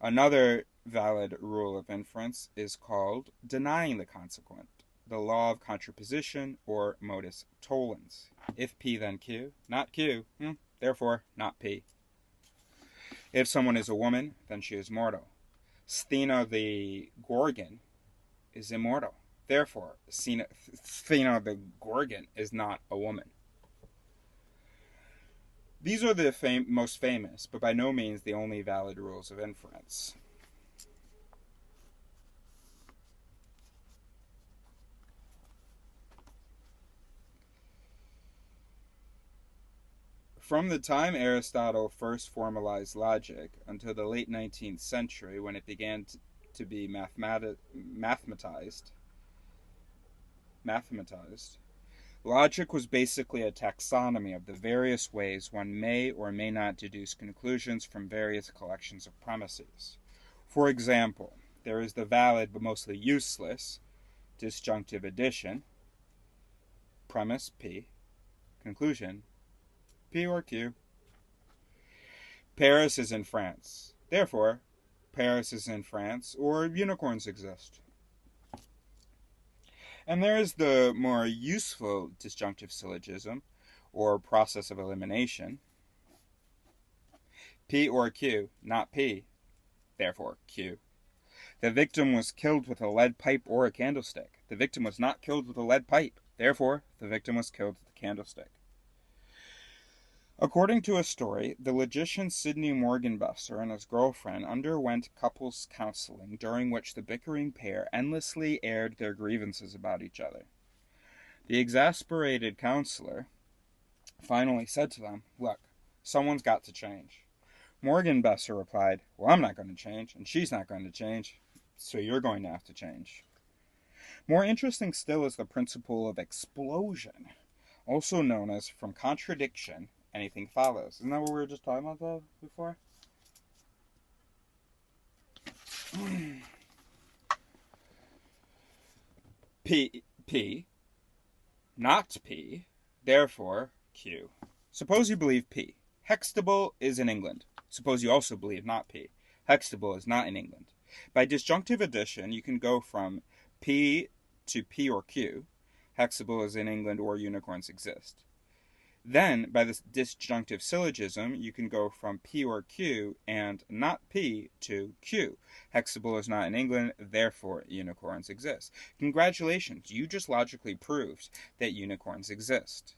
Another valid rule of inference is called denying the consequent, the law of contraposition, or modus tollens. If P then Q, not Q, therefore not P. If someone is a woman, then she is mortal. Sthena the Gorgon is immortal. Therefore, Sthena the Gorgon is not a woman. These are the most famous, but by no means the only valid rules of inference. From the time Aristotle first formalized logic until the late 19th century, when it began to be mathematized, logic was basically a taxonomy of the various ways one may or may not deduce conclusions from various collections of premises. For example, there is the valid but mostly useless disjunctive addition, premise P, conclusion P or Q. Paris is in France. Therefore, Paris is in France, or unicorns exist. And there is the more useful disjunctive syllogism, or process of elimination. P or Q, not P. Therefore, Q. The victim was killed with a lead pipe or a candlestick. The victim was not killed with a lead pipe. Therefore, the victim was killed with a candlestick. According to a story, the logician Sidney Morgenbesser and his girlfriend underwent couples counseling, during which the bickering pair endlessly aired their grievances about each other. The exasperated counselor finally said to them, "Look, someone's got to change." Morgenbesser replied, "Well, I'm not going to change, and she's not going to change, so you're going to have to change." More interesting still is the principle of explosion, also known as from contradiction, anything follows. Isn't that what we were just talking about before? P, not P, therefore Q. Suppose you believe P. Hextable is in England. Suppose you also believe not P. Hextable is not in England. By disjunctive addition, you can go from P to P or Q. Hextable is in England, or unicorns exist. Then, by this disjunctive syllogism, you can go from P or Q and not P to Q. Hextable is not in England, therefore unicorns exist. Congratulations, you just logically proved that unicorns exist.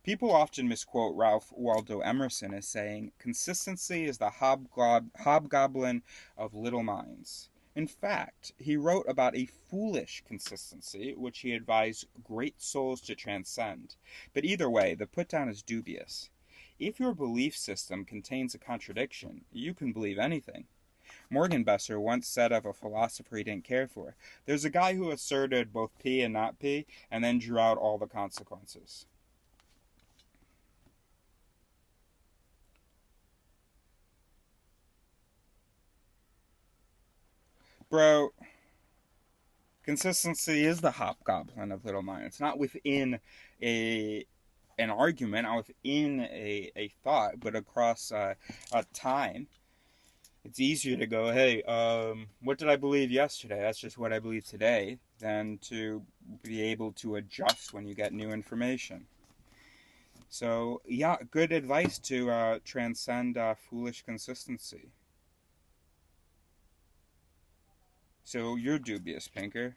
People often misquote Ralph Waldo Emerson as saying, "Consistency is the hobgoblin of little minds." In fact, he wrote about a foolish consistency, which he advised great souls to transcend. But either way, the put-down is dubious. If your belief system contains a contradiction, you can believe anything. Morgenbesser once said of a philosopher he didn't care for, "There's a guy who asserted both P and not P, and then drew out all the consequences." Bro, consistency is the hobgoblin of little minds. It's not within an argument, not within a thought, but across a time. It's easier to go, hey, what did I believe yesterday? That's just what I believe today, than to be able to adjust when you get new information. So, yeah, good advice to transcend foolish consistency. So you're dubious, Pinker.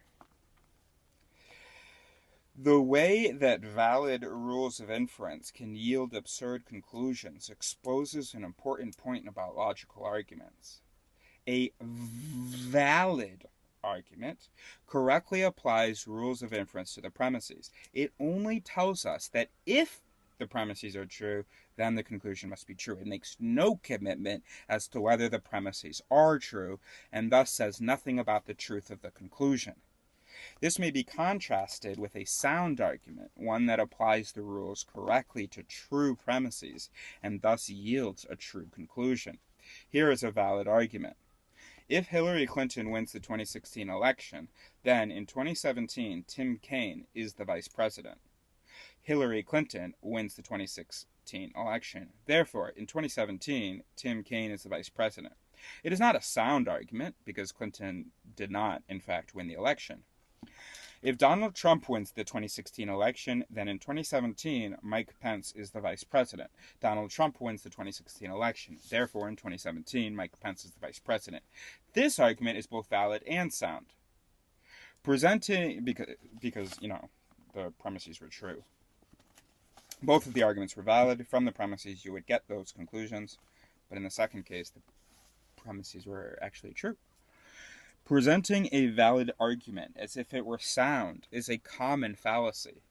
The way that valid rules of inference can yield absurd conclusions exposes an important point about logical arguments. A valid argument correctly applies rules of inference to the premises. It only tells us that if the premises are true, then the conclusion must be true. It makes no commitment as to whether the premises are true, and thus says nothing about the truth of the conclusion. This may be contrasted with a sound argument, one that applies the rules correctly to true premises, and thus yields a true conclusion. Here is a valid argument. If Hillary Clinton wins the 2016 election, then in 2017, Tim Kaine is the vice president. Hillary Clinton wins the 2016 election. Therefore, in 2017, Tim Kaine is the vice president. It is not a sound argument, because Clinton did not, in fact, win the election. If Donald Trump wins the 2016 election, then in 2017, Mike Pence is the vice president. Donald Trump wins the 2016 election. Therefore, in 2017, Mike Pence is the vice president. This argument is both valid and sound. Presenting, because the premises were true. Both of the arguments were valid. From the premises, you would get those conclusions. But in the second case, the premises were actually true. Presenting a valid argument as if it were sound is a common fallacy.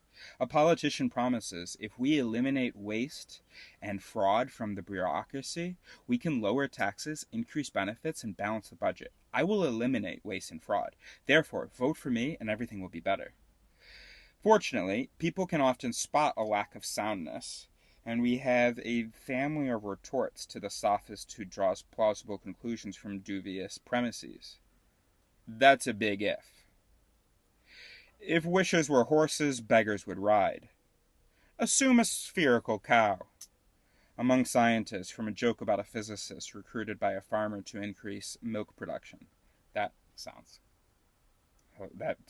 A politician promises, if we eliminate waste and fraud from the bureaucracy, we can lower taxes, increase benefits, and balance the budget. I will eliminate waste and fraud. Therefore, vote for me and everything will be better. Fortunately, people can often spot a lack of soundness, and we have a family of retorts to the sophist who draws plausible conclusions from dubious premises. That's a big if. If wishes were horses, beggars would ride. Assume a spherical cow. Among scientists, from a joke about a physicist recruited by a farmer to increase milk production. That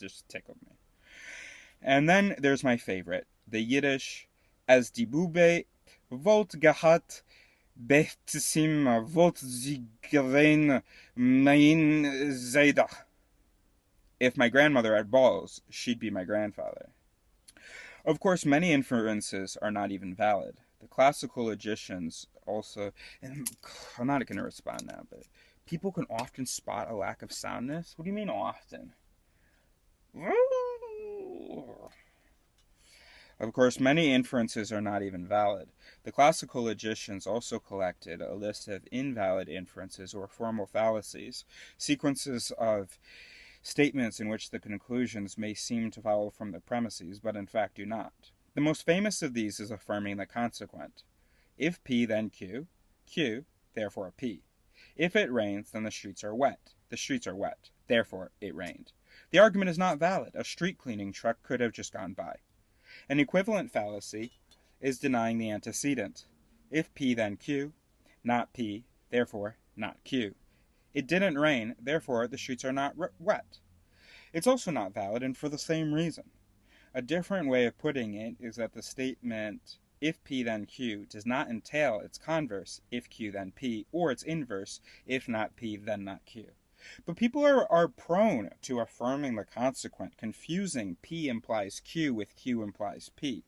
just tickled me. And then there's my favorite, the Yiddish, as die Bube wollt gehat, Bechtsim wollt sie gewein mein Zeidah. If my grandmother had balls, she'd be my grandfather. Of course, many inferences are not even valid. The classical logicians also, and I'm not going to respond now, but people can often spot a lack of soundness. What do you mean often? Of course, many inferences are not even valid. The classical logicians also collected a list of invalid inferences or formal fallacies, sequences of statements in which the conclusions may seem to follow from the premises, but in fact do not. The most famous of these is affirming the consequent. If P, then Q. Q, therefore P. If it rains, then the streets are wet. The streets are wet. Therefore, it rained. The argument is not valid. A street cleaning truck could have just gone by. An equivalent fallacy is denying the antecedent. If P, then Q. Not P, therefore not Q. It didn't rain, therefore the streets are not wet. It's also not valid, and for the same reason. A different way of putting it is that the statement, if P then Q, does not entail its converse, if Q then P, or its inverse, if not P then not Q. But people are prone to affirming the consequent, confusing P implies Q with Q implies P.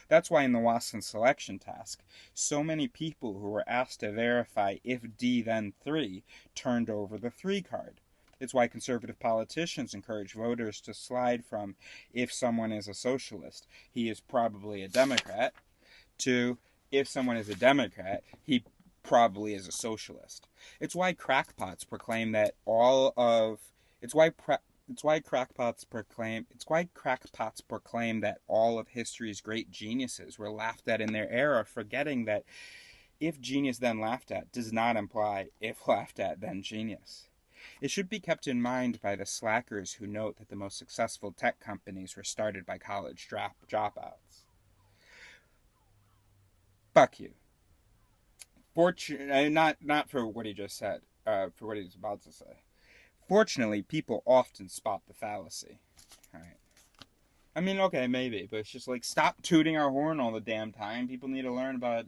That's why in the Watson selection task, so many people who were asked to verify if D then 3 turned over the 3 card. It's why conservative politicians encourage voters to slide from if someone is a socialist, he is probably a Democrat, to if someone is a Democrat, he probably is a socialist. It's why crackpots proclaim that It's why crackpots proclaim that all of history's great geniuses were laughed at in their era, forgetting that if genius then laughed at does not imply if laughed at then genius. It should be kept in mind by the slackers who note that the most successful tech companies were started by college dropouts. Fuck you. Not for what he just said, for what he was about to say. Fortunately, people often spot the fallacy. Alright. I mean, okay, maybe, but it's just like, stop tooting our horn all the damn time. People need to learn about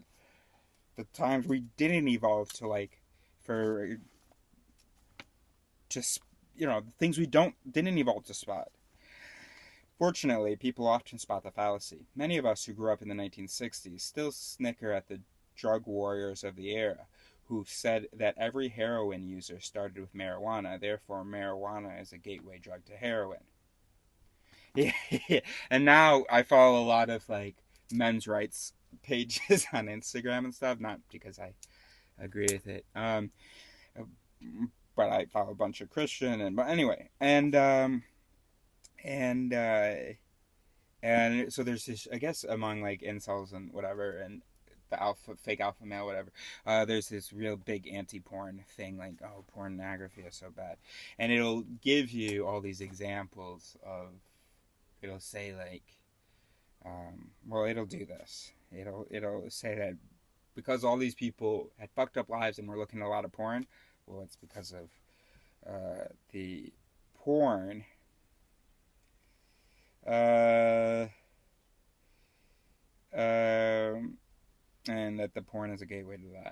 the times we didn't evolve to, like, for just, the things we didn't evolve to spot. Fortunately, people often spot the fallacy. Many of us who grew up in the 1960s still snicker at the drug warriors of the era, who said that every heroin user started with marijuana, therefore marijuana is a gateway drug to heroin. And now I follow a lot of, like, men's rights pages on Instagram and stuff, not because I agree with it, but I follow a bunch of Christian, but anyway, and so there's this, I guess, among, like, incels and whatever, and the fake alpha male, whatever, there's this real big anti-porn thing, like, oh, pornography is so bad, and it'll give you all these examples of, it'll say, like, well, it'll do this, it'll say that because all these people had fucked up lives and were looking at a lot of porn, Well, it's because of the porn. And that the porn is a gateway to that.